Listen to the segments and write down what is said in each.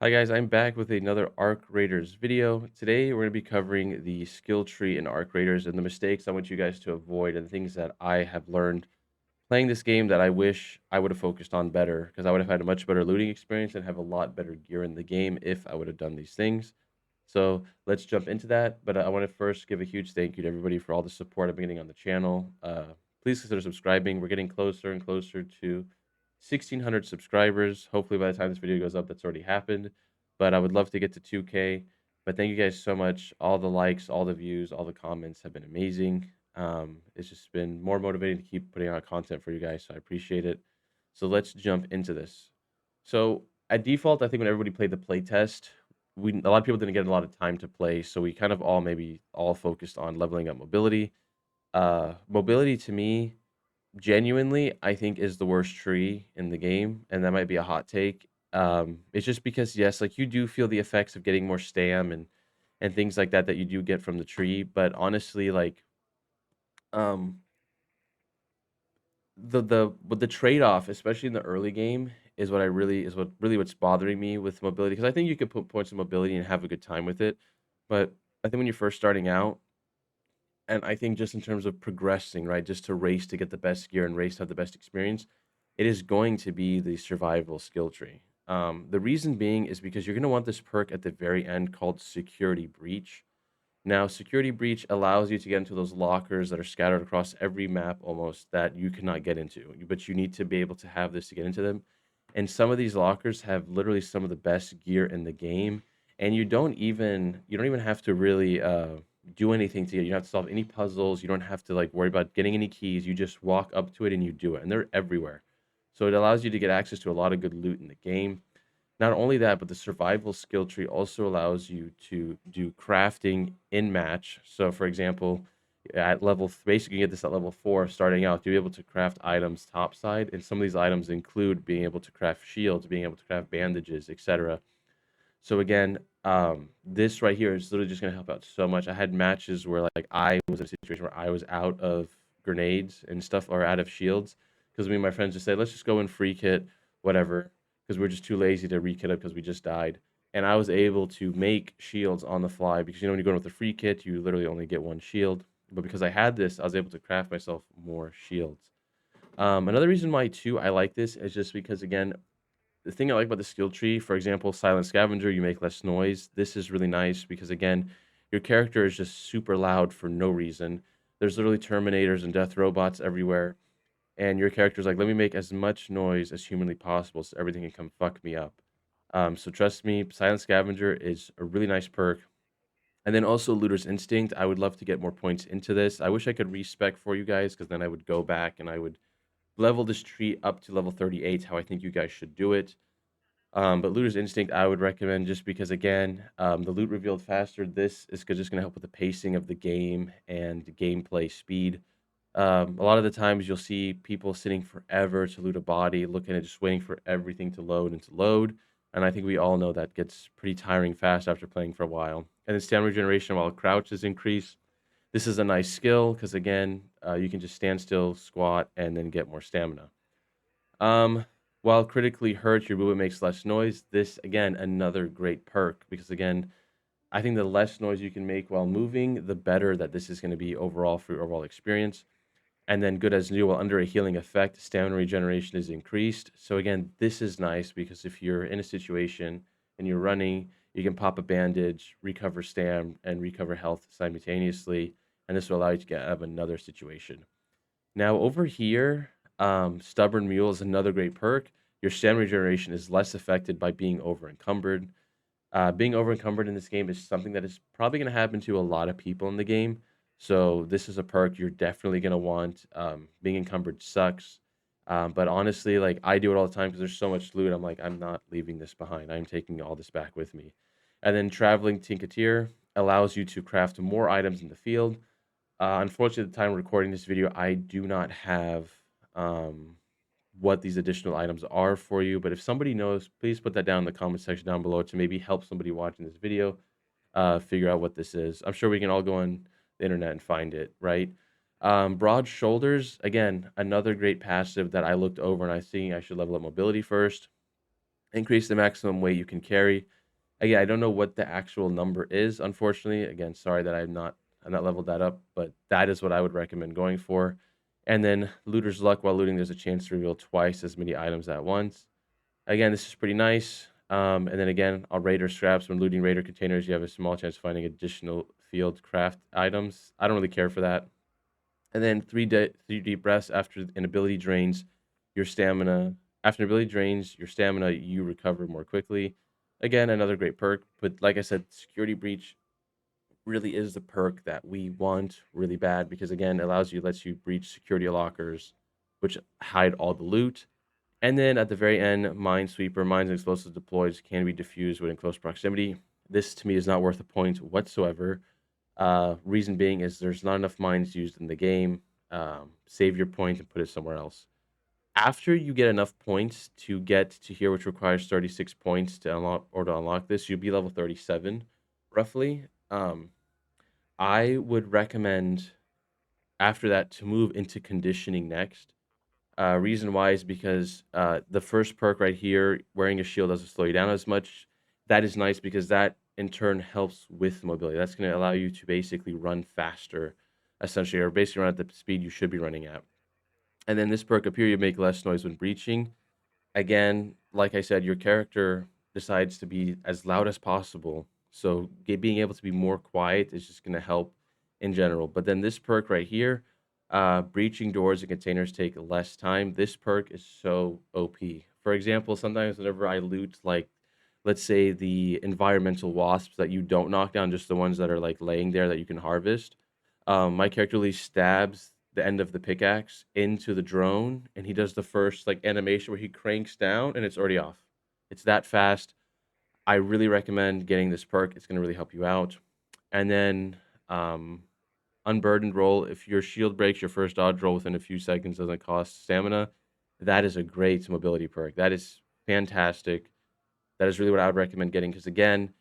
Hi guys, I'm back with another Arc Raiders video. Today we're going to be covering the skill tree in Arc Raiders and the mistakes I want you guys to avoid and the things that I have learned playing this game that I wish I would have focused on better because I would have had a much better looting experience and have a lot better gear in the game if I would have done these things. So let's jump into that. But I want to first give a huge thank you to everybody for all the support I've been getting on the channel. Please consider subscribing. We're getting closer and closer to 1,600 subscribers. Hopefully, by the time this video goes up, that's already happened. But I would love to get to 2K. But thank you guys so much. All the likes, all the views, all the comments have been amazing. It's just been more motivating to keep putting out content for you guys. So I appreciate it. So let's jump into this. So at default, I think when everybody played the playtest, we a lot of people didn't get a lot of time to play, so we kind of all maybe all focused on leveling up mobility. Mobility to me, genuinely, I think is the worst tree in the game, and that might be a hot take. It's just because yes, like you do feel the effects of getting more stam and things like that that you do get from the tree, but honestly, like um the trade-off, especially in the early game, is what really what's bothering me with mobility. Because I think you could put points in mobility and have a good time with it, but I think when you're first starting out, and I think just in terms of progressing, right, just to race to get the best gear and race to have the best experience, it is going to be the survival skill tree. The reason being is because you're gonna want this perk at the very end called Security Breach. Now, Security Breach allows you to get into those lockers that are scattered across every map almost that you cannot get into, but you need to be able to have this to get into them. And some of these lockers have literally some of the best gear in the game, and you don't even have to really do anything to get. You don't have to solve any puzzles. You don't have to like worry about getting any keys. You just walk up to it and you do it, and they're everywhere. So it allows you to get access to a lot of good loot in the game. Not only that, but the survival skill tree also allows you to do crafting in match. So, for example, basically you get this at level 4 starting out, you'll be able to craft items topside, and some of these items include being able to craft shields, being able to craft bandages, etc. So again, this right here is literally just going to help out so much. I had matches where like I was in a situation where I was out of grenades and stuff or out of shields because me and my friends just said, let's just go in free kit, whatever, because we're just too lazy to re-kit up because we just died. And I was able to make shields on the fly because when you go in with a free kit, you literally only get one shield. But because I had this, I was able to craft myself more shields. Another reason why too I like this is just because again, the thing I like about the skill tree, for example, Silent Scavenger, you make less noise. This is really nice because again, your character is just super loud for no reason. There's literally Terminators and death robots everywhere, and your character's like, let me make as much noise as humanly possible so everything can come fuck me up. So trust me, Silent Scavenger is a really nice perk. And then also Looter's Instinct. I would love to get more points into this. I wish I could respec for you guys because then I would go back and I would level this tree up to level 38, how I think you guys should do it. But Looter's Instinct, I would recommend just because, again, the loot revealed faster. This is just going to help with the pacing of the game and the gameplay speed. A lot of the times you'll see people sitting forever to loot a body, looking at just waiting for everything to load and to load. And I think we all know that gets pretty tiring fast after playing for a while. And then stamina regeneration while crouch is increased. This is a nice skill because, again, you can just stand still, squat, and then get more stamina. Um, while critically hurt, your movement makes less noise. This, again, another great perk because, again, I think the less noise you can make while moving, the better that this is going to be overall for your overall experience. And then, good as new, while under a healing effect, stamina regeneration is increased. So, again, this is nice because if you're in a situation and you're running, you can pop a bandage, recover stam, and recover health simultaneously. And this will allow you to get out of another situation. Now over here, Stubborn Mule is another great perk. Your stamina regeneration is less affected by being over encumbered. Being over encumbered in this game is something that is probably going to happen to a lot of people in the game. So this is a perk you're definitely going to want. Being encumbered sucks. But honestly, like I do it all the time because there's so much loot. I'm like, I'm not leaving this behind. I'm taking all this back with me. And then Traveling Tinketeer allows you to craft more items in the field. Unfortunately, at the time of recording this video, I do not have um, what these additional items are for you. But if somebody knows, please put that down in the comment section down below to maybe help somebody watching this video figure out what this is. I'm sure we can all go on the internet and find it, right? Broad Shoulders, again, another great passive that I looked over and I think I should level up mobility first. Increase the maximum weight you can carry. Again, I don't know what the actual number is, unfortunately. Again, sorry that I'm not leveled that up, but that is what I would recommend going for. And then looter's luck. While looting, there's a chance to reveal twice as many items at once. Again, this is pretty nice. And then again, on raider scraps, when looting raider containers, you have a small chance of finding additional field craft items. I don't really care for that. And then three deep breaths after an ability drains your stamina. After an ability drains your stamina, you recover more quickly. Again, another great perk. But like I said, security breach really is the perk that we want really bad because again, it lets you breach security lockers, which hide all the loot. And then at the very end, Minesweeper, mines and explosives deployed can be diffused when in close proximity. This to me is not worth a point whatsoever. Reason being is there's not enough mines used in the game. Save your point and put it somewhere else. After you get enough points to get to here, which requires 36 points to unlock this, you'll be level 37, roughly. I would recommend after that to move into conditioning next. Reason why is because the first perk right here, wearing a shield doesn't slow you down as much. That is nice because that in turn helps with mobility. That's going to allow you to basically run faster, essentially, or basically run at the speed you should be running at. And then this perk up here, you make less noise when breaching. Again, like I said, your character decides to be as loud as possible. So being able to be more quiet is just going to help in general. But then this perk right here, breaching doors and containers take less time. This perk is so OP. For example, sometimes whenever I loot, like, let's say the environmental wasps that you don't knock down, just the ones that are like laying there that you can harvest, my character really stabs the end of the pickaxe into the drone, and he does the first like animation where he cranks down and it's already off. It's that fast. I really recommend getting this perk. It's going to really help you out. And then um, unburdened roll. If your shield breaks, your first dodge roll within a few seconds doesn't cost stamina. That is a great mobility perk. That is fantastic. That is really what I would recommend getting because again,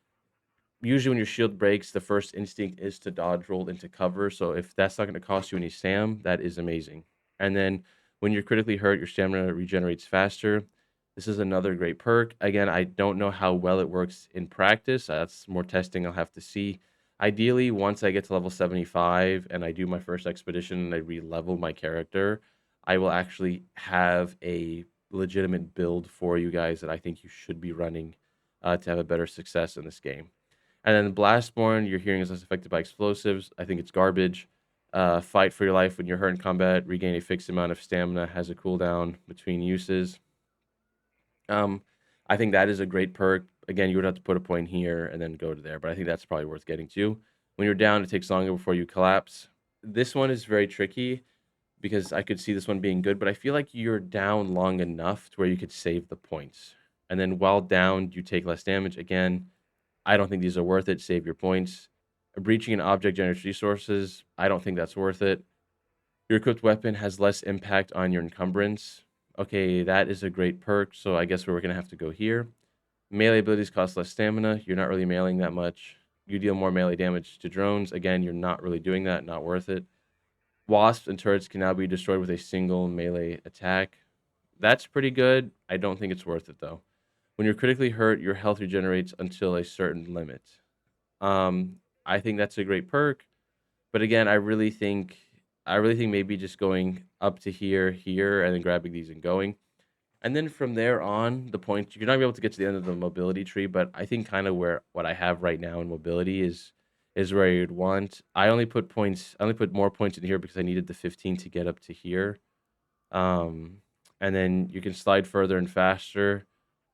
usually when your shield breaks, the first instinct is to dodge roll into cover. So if that's not going to cost you any stam, that is amazing. And then when you're critically hurt, your stamina regenerates faster. This is another great perk. Again, I don't know how well it works in practice. That's more testing I'll have to see. Ideally, once I get to level 75 and I do my first expedition and I re-level my character, I will actually have a legitimate build for you guys that I think you should be running to have a better success in this game. And then Blastborn, your hearing is less affected by explosives. I think it's garbage. Fight for your life when you're hurt in combat. Regain a fixed amount of stamina. Has a cooldown between uses. Um, I think that is a great perk. Again, you would have to put a point here and then go to there, but I think that's probably worth getting to. When you're down, it takes longer before you collapse. This one is very tricky because I could see this one being good, but I feel like you're down long enough to where you could save the points. And then while down, you take less damage. Again, I don't think these are worth it. Save your points. Breaching an object generates resources. I don't think that's worth it. Your equipped weapon has less impact on your encumbrance. Okay, that is a great perk, so I guess we're going to have to go here. Melee abilities cost less stamina. You're not really meleeing that much. You deal more melee damage to drones. Again, you're not really doing that. Not worth it. Wasps and turrets can now be destroyed with a single melee attack. That's pretty good. I don't think it's worth it, though. When you're critically hurt, your health regenerates until a certain limit. Um, I think that's a great perk, but again, I really think maybe just going up to here, and then grabbing these and going, and then from there on, the point you're not gonna be able to get to the end of the mobility tree. But I think kind of where what I have right now in mobility is where you'd want. I only put points. I only put more points in here because I needed the 15 to get up to here. Um, and then you can slide further and faster.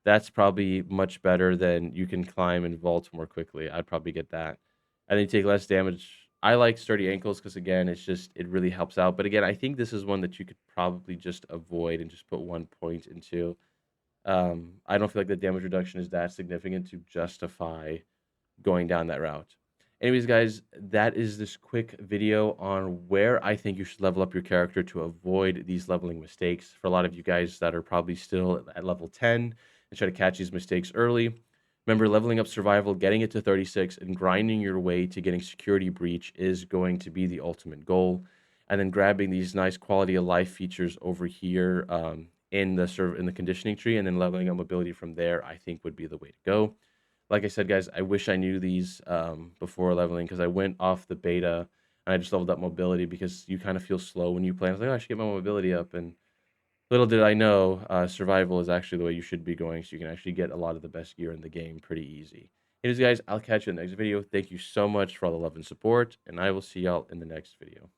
That's probably much better than you can climb and vault more quickly. I'd probably get that. And then you take less damage. I like sturdy ankles because again, it really helps out. But again, I think this is one that you could probably just avoid and just put 1 point into. I don't feel like the damage reduction is that significant to justify going down that route. Anyways, guys, that is this quick video on where I think you should level up your character to avoid these leveling mistakes. For a lot of you guys that are probably still at level 10 and try to catch these mistakes early, remember leveling up survival, getting it to 36, and grinding your way to getting security breach is going to be the ultimate goal. And then grabbing these nice quality of life features over here in the conditioning tree, and then leveling up mobility from there, I think would be the way to go. Like I said, guys, I wish I knew these before leveling because I went off the beta and I just leveled up mobility because you kind of feel slow when you play. I was like, oh, I should get my mobility up, and little did I know, survival is actually the way you should be going, so you can actually get a lot of the best gear in the game pretty easy. Anyways, guys, I'll catch you in the next video. Thank you so much for all the love and support, and I will see y'all in the next video.